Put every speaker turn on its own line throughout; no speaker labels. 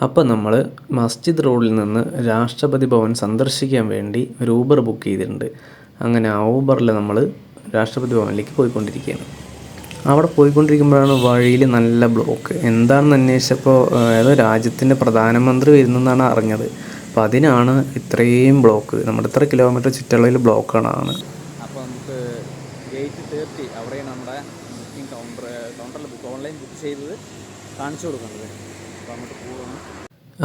അപ്പോൾ നമ്മൾ മസ്ജിദ് റോഡിൽ നിന്ന് രാഷ്ട്രപതി ഭവൻ സന്ദർശിക്കാൻ വേണ്ടി ഒരു ഊബർ ബുക്ക് ചെയ്തിട്ടുണ്ട്. അങ്ങനെ ആ ഊബറിൽ നമ്മൾ രാഷ്ട്രപതി ഭവനിലേക്ക് പോയിക്കൊണ്ടിരിക്കുകയാണ്. അവിടെ പോയിക്കൊണ്ടിരിക്കുമ്പോഴാണ് വഴിയിൽ നല്ല ബ്ലോക്ക്. എന്താണെന്ന് അന്വേഷിച്ചപ്പോൾ ഏതോ രാജ്യത്തിൻ്റെ പ്രധാനമന്ത്രി വരുന്നെന്നാണ് അറിഞ്ഞത്. അപ്പോൾ അതിനാണ് ഇത്രയും ബ്ലോക്ക്. നമ്മുടെ ഇത്ര കിലോമീറ്റർ ചുറ്റളവിൽ ബ്ലോക്കാണ്.
അപ്പോൾ നമുക്ക് ഗേറ്റ് 30 അവിടെയാണ് നമ്മുടെ ബുക്കിംഗ് കൗണ്ടറിൽ ഓൺലൈൻ ബുക്ക് ചെയ്തത് കാണിച്ചു കൊടുക്കുന്നത്. അപ്പോൾ അങ്ങോട്ട് പോകുന്നു.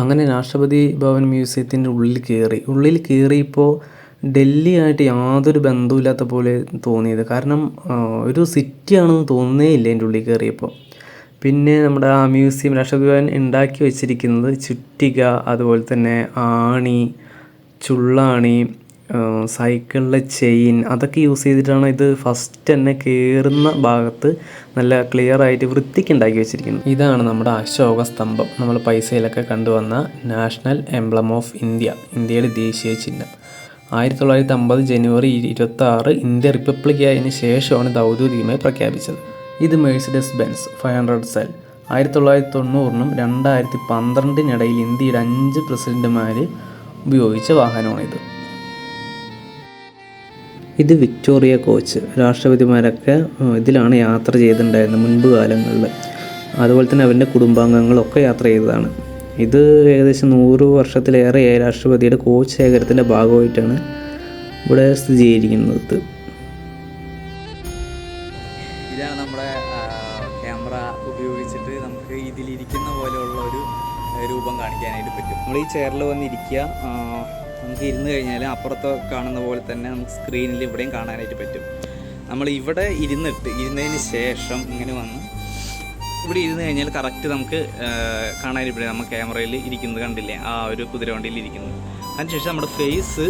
അങ്ങനെ രാഷ്ട്രപതി ഭവൻ മ്യൂസിയത്തിൻ്റെ ഉള്ളിൽ കയറിയപ്പോൾ ഡൽഹി ആയിട്ട് യാതൊരു ബന്ധവുമില്ലാത്ത പോലെ തോന്നിയത്. കാരണം ഒരു സിറ്റിയാണെന്ന് തോന്നുന്നേ ഇല്ല എൻ്റെ ഉള്ളിൽ കയറിയപ്പോൾ. പിന്നെ നമ്മുടെ ആ മ്യൂസിയം രാഷ്ട്രപതി ഭവൻ ഉണ്ടാക്കി വെച്ചിരിക്കുന്നത് ചുറ്റിക, അതുപോലെ തന്നെ ആണി, ചുള്ളാണി, സൈക്കിളിലെ ചെയിൻ, അതൊക്കെ യൂസ് ചെയ്തിട്ടാണ് ഇത് ഫസ്റ്റ് തന്നെ കയറുന്ന ഭാഗത്ത് നല്ല ക്ലിയർ ആയിട്ട് വൃത്തിക്ക് ഉണ്ടാക്കി വെച്ചിരിക്കുന്നത്. ഇതാണ് നമ്മുടെ അശോക സ്തംഭം. നമ്മൾ പൈസയിലൊക്കെ കണ്ടുവന്ന നാഷണൽ എംബ്ലം ഓഫ് ഇന്ത്യ, ഇന്ത്യയുടെ ദേശീയ ചിഹ്നം. 1950 ജനുവരി 26 ഇന്ത്യ റിപ്പബ്ലിക് ആയതിനു ശേഷമാണ് ഇത് ഔദ്യോഗികമായി പ്രഖ്യാപിച്ചത്. ഇത് മെഴ്സിഡസ് ബെൻസ് 500 സെൽ 1990 2012 ഇന്ത്യയുടെ 5 പ്രസിഡന്റുമാർ ഉപയോഗിച്ച വാഹനമാണിത്. ഇത് വിക്ടോറിയ കോച്ച്. രാഷ്ട്രപതിമാരൊക്കെ ഇതിലാണ് യാത്ര ചെയ്തിട്ടുണ്ടായിരുന്നത് മുൻപ് കാലങ്ങളിൽ. അതുപോലെ തന്നെ അവരുടെ കുടുംബാംഗങ്ങളൊക്കെ യാത്ര ചെയ്തതാണ്. ഇത് ഏകദേശം 100 വർഷത്തിലേറെയായി രാഷ്ട്രപതിയുടെ കോച്ച് ശേഖരത്തിൻ്റെ ഭാഗമായിട്ടാണ് ഇവിടെ സ്ഥിതി ചെയ്തിരിക്കുന്നത്.
ഇതാണ് നമ്മുടെ ക്യാമറ ഉപയോഗിച്ചിട്ട് നമുക്ക് ഇതിലിരിക്കുന്ന പോലെയുള്ള ഒരു രൂപം കാണിക്കാനായിട്ട് പറ്റും. നമ്മൾ ഈ ചെയറിൽ വന്നിരിക്കുക, നമുക്ക് ഇരുന്ന് കഴിഞ്ഞാൽ അപ്പുറത്ത് കാണുന്ന പോലെ തന്നെ നമുക്ക് സ്ക്രീനിൽ ഇവിടെയും കാണാനായിട്ട് പറ്റും. നമ്മൾ ഇവിടെ ഇരുന്നതിന് ശേഷം ഇങ്ങനെ വന്ന് ഇവിടെ ഇരുന്ന് കഴിഞ്ഞാൽ കറക്റ്റ് നമുക്ക് കാണാനായിട്ട് പറ്റും. നമ്മൾ ക്യാമറയിൽ ഇരിക്കുന്നത് കണ്ടില്ലേ, ആ ഒരു കുതിരവണ്ടിയിൽ ഇരിക്കുന്നത്. അതിനുശേഷം നമ്മുടെ ഫേസ്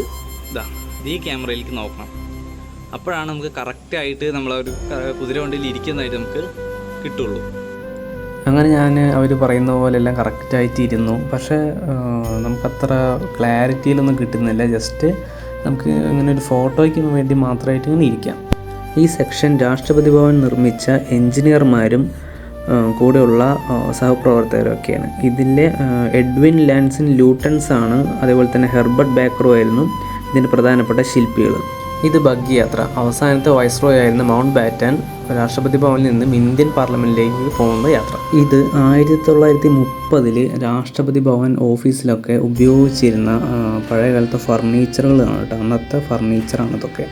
ഈ ക്യാമറയിലേക്ക് നോക്കണം. അപ്പോഴാണ് നമുക്ക് കറക്റ്റായിട്ട് നമ്മളൊരു കുതിരവണ്ടിയിൽ ഇരിക്കുന്നതായിട്ട് നമുക്ക് കിട്ടുള്ളൂ.
അങ്ങനെ അവർ പറയുന്ന പോലെ എല്ലാം കറക്റ്റായിട്ട് ഇരുന്നു. പക്ഷേ നമുക്കത്ര ക്ലാരിറ്റിയിലൊന്നും കിട്ടുന്നില്ല. ജസ്റ്റ് നമുക്ക് ഇങ്ങനെ ഒരു ഫോട്ടോയ്ക്ക് വേണ്ടി മാത്രമായിട്ട് ഇങ്ങനെ ഇരിക്കാം. ഈ സെക്ഷൻ രാഷ്ട്രപതി ഭവൻ നിർമ്മിച്ച എൻജിനീയർമാരും കൂടെയുള്ള സഹപ്രവർത്തകരൊക്കെയാണ്. ഇതിലെ എഡ്വിൻ ലാൻസിൻ ലൂട്ടൻസ് ആണ്, അതേപോലെ തന്നെ ഹെർബർട്ട് ബേക്കറോ ആയിരുന്നു ഇതിൻ്റെ പ്രധാനപ്പെട്ട ശില്പികൾ. ഇത് ബഗ്ഗി യാത്ര. അവസാനത്തെ വൈസ്രോയ് ആയിരുന്ന മൗണ്ട് ബാറ്റൻ രാഷ്ട്രപതി ഭവനിൽ നിന്നും ഇന്ത്യൻ പാർലമെൻറ്റിലേക്ക് പോകുന്ന യാത്ര. ഇത് 1930 രാഷ്ട്രപതി ഭവൻ ഓഫീസിലൊക്കെ ഉപയോഗിച്ചിരുന്ന പഴയ കാലത്തെ ഫർണിച്ചറുകളാണ് കേട്ടോ. അന്നത്തെ ഫർണിച്ചറാണ് ഇതൊക്കെ.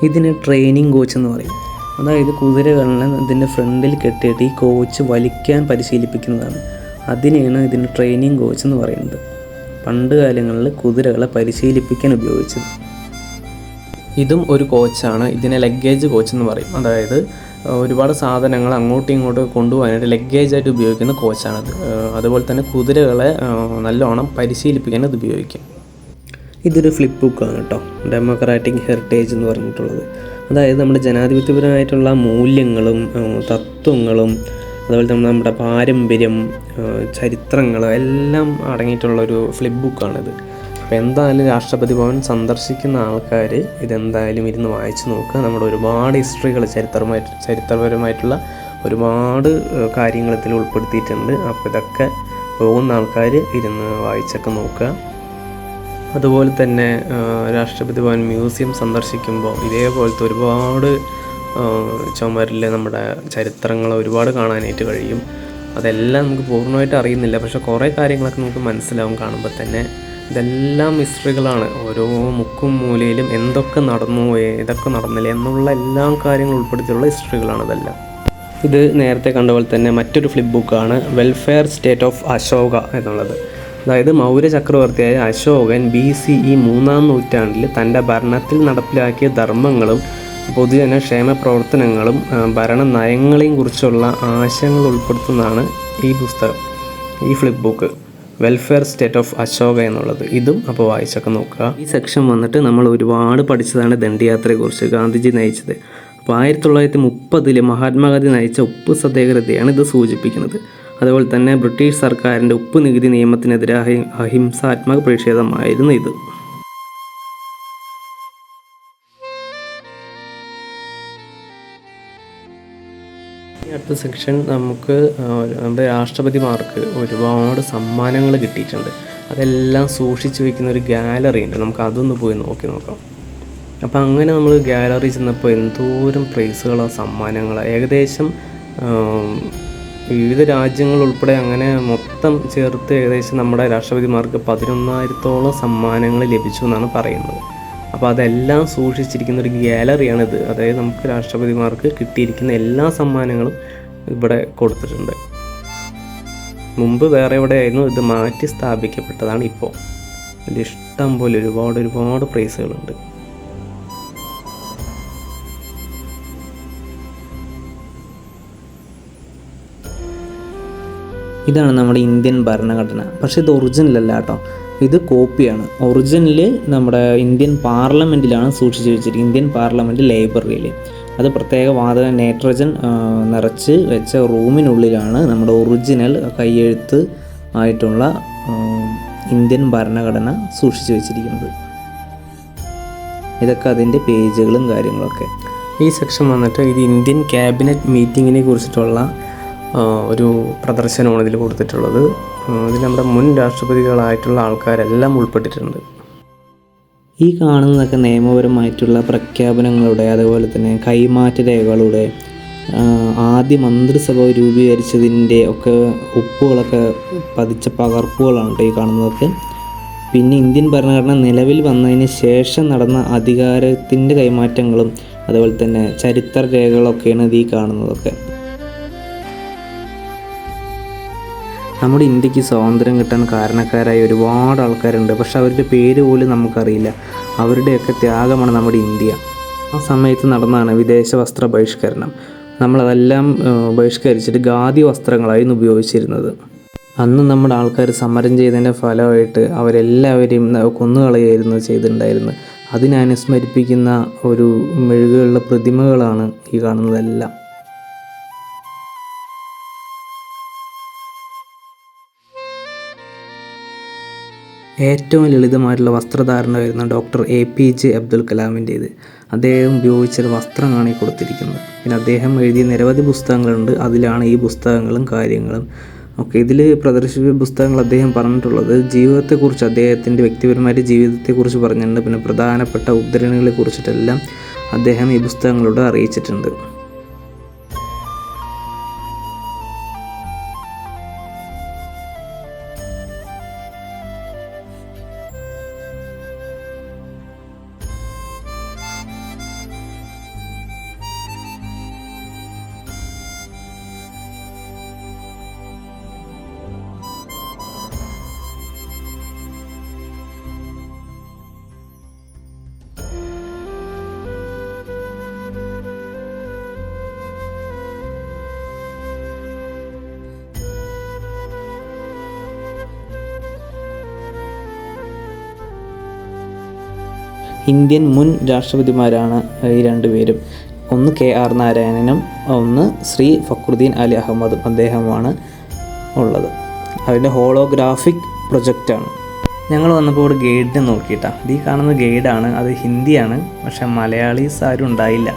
ഇതിന് ട്രെയിനിങ് കോച്ച് എന്ന് പറയും. അതായത് കുതിരകളെ ഇതിൻ്റെ ഫ്രണ്ടിൽ കെട്ടിയിട്ട് ഈ കോച്ച് വലിക്കാൻ പരിശീലിപ്പിക്കുന്നതാണ്. അതിനെയാണ് ഇതിന് ട്രെയിനിങ് കോച്ച് എന്ന് പറയുന്നത്. പണ്ട് കാലങ്ങളിൽ കുതിരകളെ പരിശീലിപ്പിക്കാൻ ഉപയോഗിച്ചത്. ഇതും ഒരു കോച്ചാണ്. ഇതിനെ ലഗേജ് കോച്ച് എന്ന് പറയും. അതായത് ഒരുപാട് സാധനങ്ങൾ അങ്ങോട്ടും ഇങ്ങോട്ടും കൊണ്ടുപോകാനായിട്ട് ലഗേജായിട്ട് ഉപയോഗിക്കുന്ന കോച്ചാണത്. അതുപോലെ തന്നെ കുതിരകളെ നല്ലോണം പരിശീലിപ്പിക്കാൻ അത് ഉപയോഗിക്കും. ഇതൊരു ഫ്ലിപ്പ് ബുക്കാണ് കേട്ടോ, ഡെമോക്രാറ്റിക് ഹെറിറ്റേജ് എന്ന് പറഞ്ഞിട്ടുള്ളത്. അതായത് നമ്മുടെ ജനാധിപത്യപരമായിട്ടുള്ള മൂല്യങ്ങളും തത്വങ്ങളും അതുപോലെ തന്നെ നമ്മുടെ പാരമ്പര്യം, ചരിത്രങ്ങൾ എല്ലാം അടങ്ങിയിട്ടുള്ളൊരു ഫ്ലിപ്പ് ബുക്കാണിത്. അപ്പോൾ എന്തായാലും രാഷ്ട്രപതി ഭവൻ സന്ദർശിക്കുന്ന ആൾക്കാർ ഇതെന്തായാലും ഇരുന്ന് വായിച്ച് നോക്കുക. നമ്മുടെ ഒരുപാട് ഹിസ്റ്ററികൾ, ചരിത്രപരമായിട്ടുള്ള ഒരുപാട് കാര്യങ്ങൾ ഇതിൽ ഉൾപ്പെടുത്തിയിട്ടുണ്ട്. അപ്പോൾ ഇതൊക്കെ പോകുന്ന ആൾക്കാർ ഇരുന്ന് വായിച്ചൊക്കെ നോക്കുക. അതുപോലെ തന്നെ രാഷ്ട്രപതി ഭവൻ മ്യൂസിയം സന്ദർശിക്കുമ്പോൾ ഇതേപോലത്തെ ഒരുപാട് ചുമരിൽ നമ്മുടെ ചരിത്രങ്ങൾ ഒരുപാട് കാണാനായിട്ട് കഴിയും. അതെല്ലാം നമുക്ക് പൂർണ്ണമായിട്ട് അറിയുന്നില്ല, പക്ഷേ കുറേ കാര്യങ്ങളൊക്കെ നമുക്ക് മനസ്സിലാവും കാണുമ്പോൾ തന്നെ. ഇതെല്ലാം ഹിസ്റ്ററികളാണ്. ഓരോ മുക്കും മൂലയിലും എന്തൊക്കെ നടന്നു, ഏതൊക്കെ നടന്നില്ല എന്നുള്ള എല്ലാ കാര്യങ്ങളും ഉൾപ്പെടുത്തിയുള്ള ഹിസ്റ്ററികളാണ് ഇതെല്ലാം. ഇത് നേരത്തെ കണ്ട പോലെ തന്നെ മറ്റൊരു ഫ്ലിപ്പ് ബുക്കാണ് വെൽഫെയർ സ്റ്റേറ്റ് ഓഫ് അശോക എന്നുള്ളത്. അതായത് മൗര്യ ചക്രവർത്തിയായ അശോകൻ BCE 3-ാം നൂറ്റാണ്ടിൽ തൻ്റെ ഭരണത്തിൽ നടപ്പിലാക്കിയ ധർമ്മങ്ങളും പൊതുജന ക്ഷേമ പ്രവർത്തനങ്ങളും ഭരണ നയങ്ങളെയും കുറിച്ചുള്ള ആശയങ്ങൾ ഉൾപ്പെടുത്തുന്നതാണ് ഈ പുസ്തകം, ഈ flip book welfare state of Ashoka എന്നുള്ളത്. ഇതും അപ്പോൾ വായിച്ചൊക്കെ നോക്കുക. ഈ സെക്ഷൻ വന്നിട്ട് നമ്മൾ ഒരുപാട് പഠിച്ചതാണ് ദണ്ഡിയാത്രയെക്കുറിച്ച്, ഗാന്ധിജി നയിച്ചത്. അപ്പോൾ 1930 മഹാത്മാഗാന്ധി നയിച്ച ഉപ്പ് സത്യാഗ്രഹത്തെയാണ് ഇത് സൂചിപ്പിക്കുന്നത്. അതുപോലെ തന്നെ ബ്രിട്ടീഷ് സർക്കാരിൻ്റെ ഉപ്പ് നികുതി നിയമത്തിനെതിരായ അഹിംസാത്മക പ്രതിഷേധമായിരുന്നു ഇത്. അടുത്ത സെക്ഷൻ നമുക്ക് നമ്മുടെ രാഷ്ട്രപതിമാർക്ക് ഒരുപാട് സമ്മാനങ്ങൾ കിട്ടിയിട്ടുണ്ട്. അതെല്ലാം സൂക്ഷിച്ചു വയ്ക്കുന്ന ഒരു ഗാലറി ഉണ്ട്, നമുക്ക് അതൊന്ന് പോയി നോക്കാം. അപ്പോൾ അങ്ങനെ നമ്മൾ ഗാലറി ചെന്നപ്പോൾ എന്തോരം പ്രൈസുകളാണ്, സമ്മാനങ്ങളാണ്. ഏകദേശം വിവിധ രാജ്യങ്ങൾ ഉൾപ്പെടെ അങ്ങനെ മൊത്തം ചേർത്ത് ഏകദേശം നമ്മുടെ രാഷ്ട്രപതിമാർക്ക് 11,000-ഓളം സമ്മാനങ്ങൾ ലഭിച്ചു എന്നാണ് പറയുന്നത്. അപ്പോൾ അതെല്ലാം സൂക്ഷിച്ചിരിക്കുന്ന ഒരു ഗാലറിയാണിത്. അതായത് നമുക്ക് രാഷ്ട്രപതിമാർക്ക് കിട്ടിയിരിക്കുന്ന എല്ലാ സമ്മാനങ്ങളും ഇവിടെ കൊടുത്തിട്ടുണ്ട്. മുമ്പ് വേറെ എവിടെയായിരുന്നു, ഇത് മാറ്റി സ്ഥാപിക്കപ്പെട്ടതാണ് ഇപ്പോൾ. ഇതിൽ ഇഷ്ടം പോലെ ഒരുപാട് പ്രൈസുകളുണ്ട്. ഇതാണ് നമ്മുടെ ഇന്ത്യൻ ഭരണഘടന. പക്ഷേ ഇത് ഒറിജിനലല്ല കേട്ടോ, ഇത് കോപ്പിയാണ്. ഒറിജിനൽ നമ്മുടെ ഇന്ത്യൻ പാർലമെൻറ്റിലാണ് സൂക്ഷിച്ചു വെച്ചിരിക്കുന്നത്, ഇന്ത്യൻ പാർലമെൻറ്റ് ലൈബ്രറിയിൽ. അത് പ്രത്യേക വാതക നൈട്രജൻ നിറച്ച് വെച്ച റൂമിനുള്ളിലാണ് നമ്മുടെ ഒറിജിനൽ കയ്യെഴുത്ത് ആയിട്ടുള്ള ഇന്ത്യൻ ഭരണഘടന സൂക്ഷിച്ചു വെച്ചിരിക്കുന്നത്. ഇതൊക്കെ അതിൻ്റെ പേജുകളും കാര്യങ്ങളൊക്കെ. ഈ സെക്ഷൻ വന്നിട്ട് ഇത് ഇന്ത്യൻ ക്യാബിനറ്റ് മീറ്റിങ്ങിനെ കുറിച്ചിട്ടുള്ള ഒരു പ്രദർശനമാണ് ഇതിൽ കൊടുത്തിട്ടുള്ളത്. ഇതിൽ നമ്മുടെ മുൻ രാഷ്ട്രപതികളായിട്ടുള്ള ആൾക്കാരെല്ലാം ഉൾപ്പെട്ടിട്ടുണ്ട്. ഈ കാണുന്നതൊക്കെ നിയമപരമായിട്ടുള്ള പ്രഖ്യാപനങ്ങളുടെ, അതുപോലെ തന്നെ കൈമാറ്റ രേഖകളുടെ, ആദ്യ മന്ത്രിസഭ രൂപീകരിച്ചതിൻ്റെ ഒക്കെ ഒപ്പുകളൊക്കെ പതിച്ച പകർപ്പുകളാണ് ഈ കാണുന്നതൊക്കെ. പിന്നെ ഇന്ത്യൻ ഭരണഘടന നിലവിൽ വന്നതിന് ശേഷം നടന്ന അധികാരത്തിൻ്റെ കൈമാറ്റങ്ങളും അതുപോലെ തന്നെ ചരിത്ര രേഖകളൊക്കെയാണ് ഈ കാണുന്നതൊക്കെ. നമ്മുടെ ഇന്ത്യക്ക് സ്വാതന്ത്ര്യം കിട്ടാൻ കാരണക്കാരായ ഒരുപാട് ആൾക്കാരുണ്ട്, പക്ഷെ അവരുടെ പേര് പോലും നമുക്കറിയില്ല. അവരുടെയൊക്കെ ത്യാഗമാണ് നമ്മുടെ ഇന്ത്യ. ആ സമയത്ത് നടന്നതാണ് വിദേശ വസ്ത്ര ബഹിഷ്കരണം. നമ്മളതെല്ലാം ബഹിഷ്കരിച്ചിട്ട് ഖാദി വസ്ത്രങ്ങളായിരുന്നു ഉപയോഗിച്ചിരുന്നത്. അന്ന് നമ്മുടെ ആൾക്കാർ സമരം ചെയ്തതിൻ്റെ ഫലമായിട്ട് അവരെല്ലാവരെയും കൊന്നുകളയായിരുന്നു ചെയ്തിട്ടുണ്ടായിരുന്നത്. അതിനെ അനുസ്മരിപ്പിക്കുന്ന ഒരു മെഴുകുകളുടെ പ്രതിമകളാണ് ഈ കാണുന്നതെല്ലാം. ഏറ്റവും ലളിതമായിട്ടുള്ള വസ്ത്രധാരണമായിരുന്നു ഡോക്ടർ APJ അബ്ദുൽ കലാമിൻ്റേത്. അദ്ദേഹം ഉപയോഗിച്ച വസ്ത്രങ്ങളാണ് ഈ കൊടുത്തിരിക്കുന്നത്. പിന്നെ അദ്ദേഹം എഴുതിയ നിരവധി പുസ്തകങ്ങളുണ്ട്, അതിലാണ് ഈ പുസ്തകങ്ങളും കാര്യങ്ങളും ഒക്കെ. ഇതിൽ പ്രദർശിപ്പിച്ച പുസ്തകങ്ങൾ അദ്ദേഹം പറഞ്ഞിട്ടുള്ളത് ജീവിതത്തെക്കുറിച്ച്, അദ്ദേഹത്തിൻ്റെ വ്യക്തിപരമായിട്ട് ജീവിതത്തെക്കുറിച്ച് പറഞ്ഞിട്ടുണ്ട്. പിന്നെ പ്രധാനപ്പെട്ട ഉദ്ധരണികളെ കുറിച്ചിട്ടെല്ലാം അദ്ദേഹം ഈ പുസ്തകങ്ങളോട് അറിയിച്ചിട്ടുണ്ട്. ഇന്ത്യൻ മുൻ രാഷ്ട്രപതിമാരാണ് ഈ രണ്ടുപേരും. ഒന്ന് KR നാരായണനും ഒന്ന് ശ്രീ ഫക്രുദ്ദീൻ അലി അഹമ്മദും അദ്ദേഹമാണ് ഉള്ളത്. അതിൻ്റെ ഹോളോഗ്രാഫിക് പ്രൊജക്റ്റാണ്. ഞങ്ങൾ വന്നപ്പോൾ ഒരു ഗൈഡിനെ നോക്കിയിട്ടാണ്. ഇത് ഈ കാണുന്ന ഗൈഡാണ്, അത് ഹിന്ദിയാണ്, പക്ഷേ മലയാളീസ് ആരും ഉണ്ടായില്ല.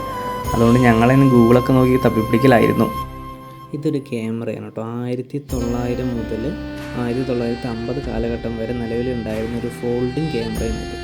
അതുകൊണ്ട് ഞങ്ങളതിന് ഗൂഗിളൊക്കെ നോക്കി തപ്പിപ്പിടിക്കലായിരുന്നു. ഇതൊരു ക്യാമറയാണ് കേട്ടോ. 1900 മുതൽ 1950 കാലഘട്ടം വരെ നിലവിലുണ്ടായിരുന്ന ഒരു ഫോൾഡിംഗ് ക്യാമറയാണിത്.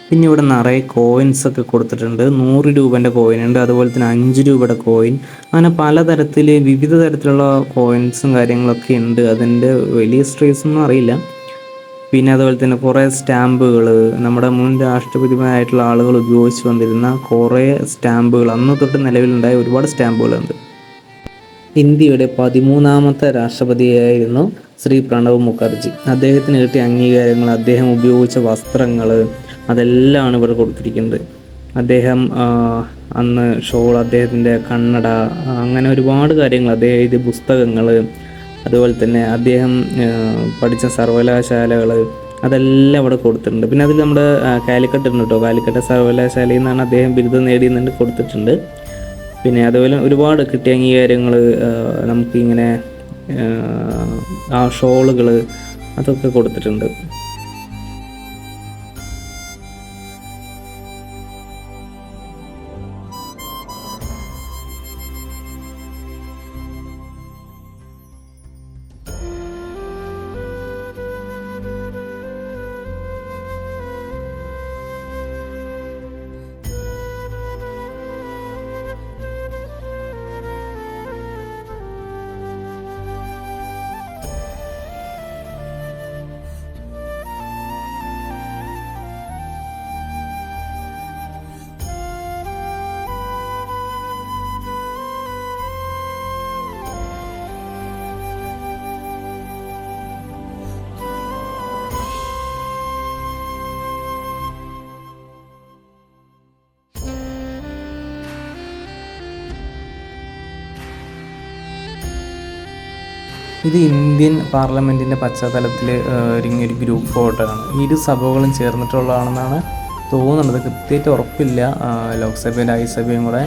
പിന്നെ ഇവിടെ നിറയെ കോയിൻസൊക്കെ കൊടുത്തിട്ടുണ്ട്. 100 രൂപേൻ്റെ കോയിനുണ്ട്, അതുപോലെ തന്നെ 5 രൂപയുടെ കോയിൻ, അങ്ങനെ പലതരത്തിൽ വിവിധ തരത്തിലുള്ള കോയിൻസും കാര്യങ്ങളൊക്കെ ഉണ്ട്. അതിൻ്റെ വലിയ സ്ട്രീസൊന്നും അറിയില്ല. പിന്നെ അതുപോലെ തന്നെ കുറേ സ്റ്റാമ്പുകൾ, നമ്മുടെ മുൻ രാഷ്ട്രപതിമാരായിട്ടുള്ള ആളുകൾ ഉപയോഗിച്ച് വന്നിരുന്ന കുറേ സ്റ്റാമ്പുകൾ, അന്ന് തൊട്ട് നിലവിലുണ്ടായ ഒരുപാട് സ്റ്റാമ്പുകളുണ്ട്. ഇന്ത്യയുടെ 13ാമത്തെ രാഷ്ട്രപതിയായിരുന്നു ശ്രീ പ്രണബ് മുഖർജി. അദ്ദേഹത്തിന് കിട്ടിയ അംഗീകാരങ്ങൾ, അദ്ദേഹം ഉപയോഗിച്ച വസ്ത്രങ്ങൾ, അതെല്ലാമാണ് ഇവിടെ കൊടുത്തിരിക്കുന്നത്. അദ്ദേഹം അന്ന് ഷോൾ, അദ്ദേഹത്തിൻ്റെ കണ്ണട, അങ്ങനെ ഒരുപാട് കാര്യങ്ങൾ, അദ്ദേഹം എഴുതിയ പുസ്തകങ്ങൾ, അതുപോലെ തന്നെ അദ്ദേഹം പഠിച്ച സർവകലാശാലകൾ, അതെല്ലാം ഇവിടെ കൊടുത്തിട്ടുണ്ട്. പിന്നെ അതിൽ നമ്മുടെ കാലിക്കട്ട് ഉണ്ട് കേട്ടോ, കാലിക്കട്ട് സർവകലാശാലയിൽ നിന്നാണ് അദ്ദേഹം ബിരുദം നേടിയെന്നുണ്ട് കൊടുത്തിട്ടുണ്ട്. പിന്നെ അതുപോലെ ഒരുപാട് കിട്ടിയ അംഗീകാരങ്ങൾ നമുക്കിങ്ങനെ ആ ഷോളുകൾ അതൊക്കെ കൊടുത്തിട്ടുണ്ട്. ഇത് ഇന്ത്യൻ പാർലമെൻറ്റിൻ്റെ പശ്ചാത്തലത്തിൽ ഒരുങ്ങിയൊരു ഗ്രൂപ്പ് ഫോട്ടോ ആണ്. ഇരു സഭകളും ചേർന്നിട്ടുള്ളതാണെന്നാണ് തോന്നുന്നത്, കൃത്യമായിട്ട് ഉറപ്പില്ല. ലോക്സഭയും രാജ്യസഭയും കൂടെ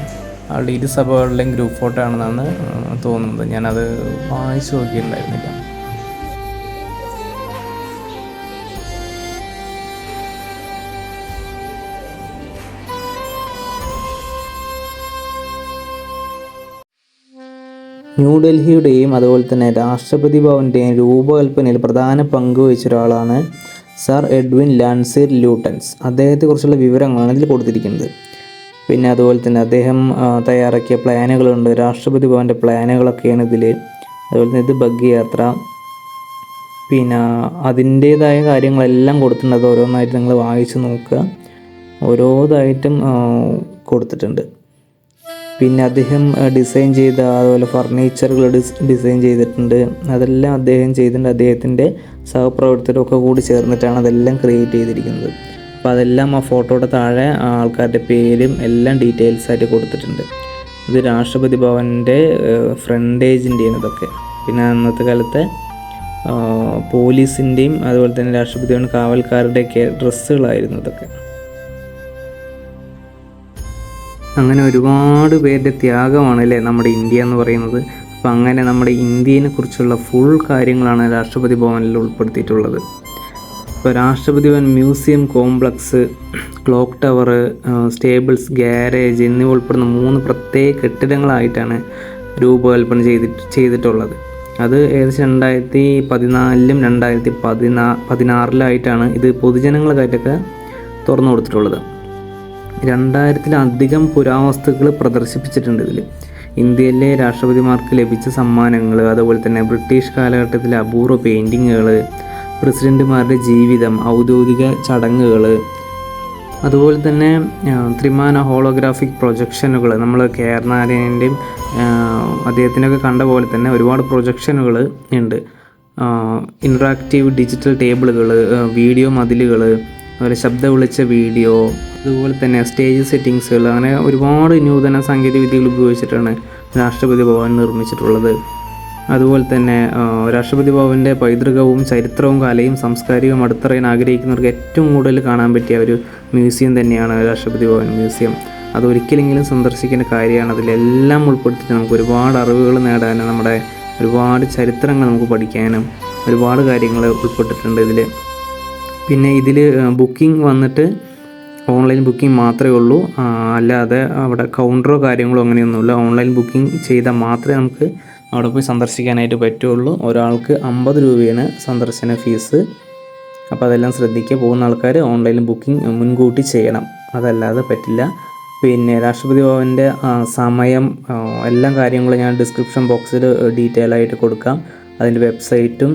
അവരുടെ ഇരു സഭകളുടെയും ഗ്രൂപ്പ് ഫോട്ടോ ആണെന്നാണ് തോന്നുന്നത്. ഞാനത് വായിച്ചു നോക്കിയിട്ടുണ്ടായിരുന്നില്ല. ന്യൂഡൽഹിയുടെയും അതുപോലെ തന്നെ രാഷ്ട്രപതി ഭവൻ്റെയും രൂപകൽപ്പനയിൽ പ്രധാന പങ്ക് വഹിച്ച ഒരാളാണ് സർ എഡ്വിൻ ലാൻസിർ ലൂട്ടൻസ്. അദ്ദേഹത്തെക്കുറിച്ചുള്ള വിവരങ്ങളാണ് ഇതിൽ കൊടുത്തിരിക്കുന്നത്. പിന്നെ അതുപോലെ തന്നെ അദ്ദേഹം തയ്യാറാക്കിയ പ്ലാനുകളുണ്ട്, രാഷ്ട്രപതി ഭവൻ്റെ പ്ലാനുകളൊക്കെയാണ് ഇതിൽ. അതുപോലെ തന്നെ ഇത് ബഗ്ഗി യാത്ര, പിന്നെ അതിൻ്റേതായ കാര്യങ്ങളെല്ലാം കൊടുത്തിട്ടുണ്ട്. അത് ഓരോന്നായിട്ട് നിങ്ങൾ വായിച്ച് നോക്കുക, ഓരോതായിട്ടും കൊടുത്തിട്ടുണ്ട്. പിന്നെ അദ്ദേഹം ഡിസൈൻ ചെയ്ത അതുപോലെ ഫർണിച്ചറുകൾ ഡിസൈൻ ചെയ്തിട്ടുണ്ട്, അതെല്ലാം അദ്ദേഹം ചെയ്തിട്ടുണ്ട്. അദ്ദേഹത്തിൻ്റെ സഹപ്രവർത്തകരൊക്കെ കൂടി ചേർന്നിട്ടാണ് അതെല്ലാം ക്രിയേറ്റ് ചെയ്തിരിക്കുന്നത്. അപ്പോൾ അതെല്ലാം ആ ഫോട്ടോയുടെ താഴെ ആൾക്കാരുടെ പേരും എല്ലാം ഡീറ്റെയിൽസ് ആയിട്ട് കൊടുത്തിട്ടുണ്ട്. ഇത് രാഷ്ട്രപതി ഭവൻ്റെ ഫ്രണ്ടേജിൻ്റെയാണ് ഇതൊക്കെ. പിന്നെ അന്നത്തെ കാലത്തെ പോലീസിൻ്റെയും അതുപോലെ തന്നെ രാഷ്ട്രപതി ഭവൻ കാവൽക്കാരുടെയൊക്കെ ഡ്രസ്സുകളായിരുന്നു ഇതൊക്കെ. അങ്ങനെ ഒരുപാട് പേരുടെ ത്യാഗമാണ് അല്ലേ നമ്മുടെ ഇന്ത്യ എന്ന് പറയുന്നത്. അപ്പോൾ അങ്ങനെ നമ്മുടെ ഇന്ത്യയെ കുറിച്ചുള്ള ഫുൾ കാര്യങ്ങളാണ് രാഷ്ട്രപതി ഭവനിൽ ഉൾപ്പെടുത്തിയിട്ടുള്ളത്. ഇപ്പോൾ Rashtrapati Bhavan museum complex, clock tower, stables, garage എന്നിവ ഉൾപ്പെടുന്ന 3 പ്രത്യേക കെട്ടിടങ്ങളായിട്ടാണ് രൂപകൽപ്പന ചെയ്തിട്ടുള്ളത്. അത് ഏകദേശം 2014-ലും 2016-ലായിട്ടാണ് ഇത് പൊതുജനങ്ങൾക്കായിട്ടൊക്കെ തുറന്നു കൊടുത്തിട്ടുള്ളത്. 2000-ലധികം പുരാവസ്തുക്കൾ പ്രദർശിപ്പിച്ചിട്ടുണ്ട് ഇതിൽ. ഇന്ത്യയിലെ രാഷ്ട്രപതിമാർക്ക് ലഭിച്ച സമ്മാനങ്ങൾ, അതുപോലെ തന്നെ ബ്രിട്ടീഷ് കാലഘട്ടത്തിലെ അപൂർവ പെയിൻറ്റിങ്ങുകൾ, പ്രസിഡന്റുമാരുടെ ജീവിതം, ഔദ്യോഗിക ചടങ്ങുകൾ, അതുപോലെ തന്നെ ത്രിമാന ഹോളോഗ്രാഫിക് പ്രൊജക്ഷനുകൾ, നമ്മൾ കേരനാരായണൻ്റെയും അദ്ദേഹത്തിനൊക്കെ കണ്ട പോലെ തന്നെ ഒരുപാട് പ്രൊജക്ഷനുകൾ ഉണ്ട്. ഇൻട്രാക്റ്റീവ് ഡിജിറ്റൽ ടേബിളുകൾ, വീഡിയോ മതിലുകൾ, അതുപോലെ ശബ്ദം വിളിച്ച വീഡിയോ, അതുപോലെ തന്നെ സ്റ്റേജ് സെറ്റിങ്സുകൾ, അങ്ങനെ ഒരുപാട് നൂതന സാങ്കേതിക വിദ്യകൾ ഉപയോഗിച്ചിട്ടാണ് രാഷ്ട്രപതി ഭവൻ നിർമ്മിച്ചിട്ടുള്ളത്. അതുപോലെ തന്നെ രാഷ്ട്രപതി ഭവൻ്റെ പൈതൃകവും ചരിത്രവും കലയും സാംസ്കാരികവും അടുത്തറിയാൻ ആഗ്രഹിക്കുന്നവർക്ക് ഏറ്റവും കൂടുതൽ കാണാൻ പറ്റിയ ഒരു മ്യൂസിയം തന്നെയാണ് രാഷ്ട്രപതി ഭവൻ മ്യൂസിയം. അതൊരിക്കലെങ്കിലും സന്ദർശിക്കേണ്ട കാര്യമാണ്. അതിലെല്ലാം ഉൾപ്പെടുത്തിയിട്ട് നമുക്ക് ഒരുപാട് അറിവുകൾ നേടാനും നമ്മുടെ ഒരുപാട് ചരിത്രങ്ങൾ നമുക്ക് പഠിക്കാനും ഒരുപാട് കാര്യങ്ങൾ ഉൾപ്പെട്ടിട്ടുണ്ട് ഇതിൽ. പിന്നെ ഇതിൽ ബുക്കിംഗ് വന്നിട്ട് ഓൺലൈൻ ബുക്കിംഗ് മാത്രമേ ഉള്ളൂ, അല്ലാതെ അവിടെ കൗണ്ടറോ കാര്യങ്ങളോ അങ്ങനെയൊന്നുമില്ല. ഓൺലൈൻ ബുക്കിംഗ് ചെയ്താൽ മാത്രമേ നമുക്ക് അവിടെ പോയി സന്ദർശിക്കാനായിട്ട് പറ്റുള്ളൂ. ഒരാൾക്ക് 50 രൂപയാണ് സന്ദർശന ഫീസ്. അപ്പോൾ അതെല്ലാം ശ്രദ്ധിക്കുക. പോകുന്ന ആൾക്കാർ ഓൺലൈൻ ബുക്കിംഗ് മുൻകൂട്ടി ചെയ്യണം, അതല്ലാതെ പറ്റില്ല. പിന്നെ രാഷ്ട്രപതി ഭവൻ്റെ സമയം എല്ലാ കാര്യങ്ങളും ഞാൻ ഡിസ്ക്രിപ്ഷൻ ബോക്സിൽ ഡീറ്റെയിൽ ആയിട്ട് കൊടുക്കാം. അതിൻ്റെ വെബ്സൈറ്റും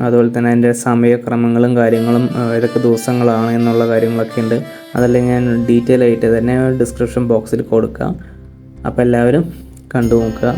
അതുപോലെ തന്നെ അതിൻ്റെ സമയക്രമങ്ങളും കാര്യങ്ങളും ഏതൊക്കെ ദിവസങ്ങളാണ് എന്നുള്ള കാര്യങ്ങളൊക്കെ ഉണ്ട്. അതെല്ലാം ഞാൻ ഡീറ്റെയിൽ ആയിട്ട് തന്നെ ഡിസ്ക്രിപ്ഷൻ ബോക്സിൽ കൊടുക്കാം. അപ്പോൾ എല്ലാവരും കണ്ടു നോക്കുക.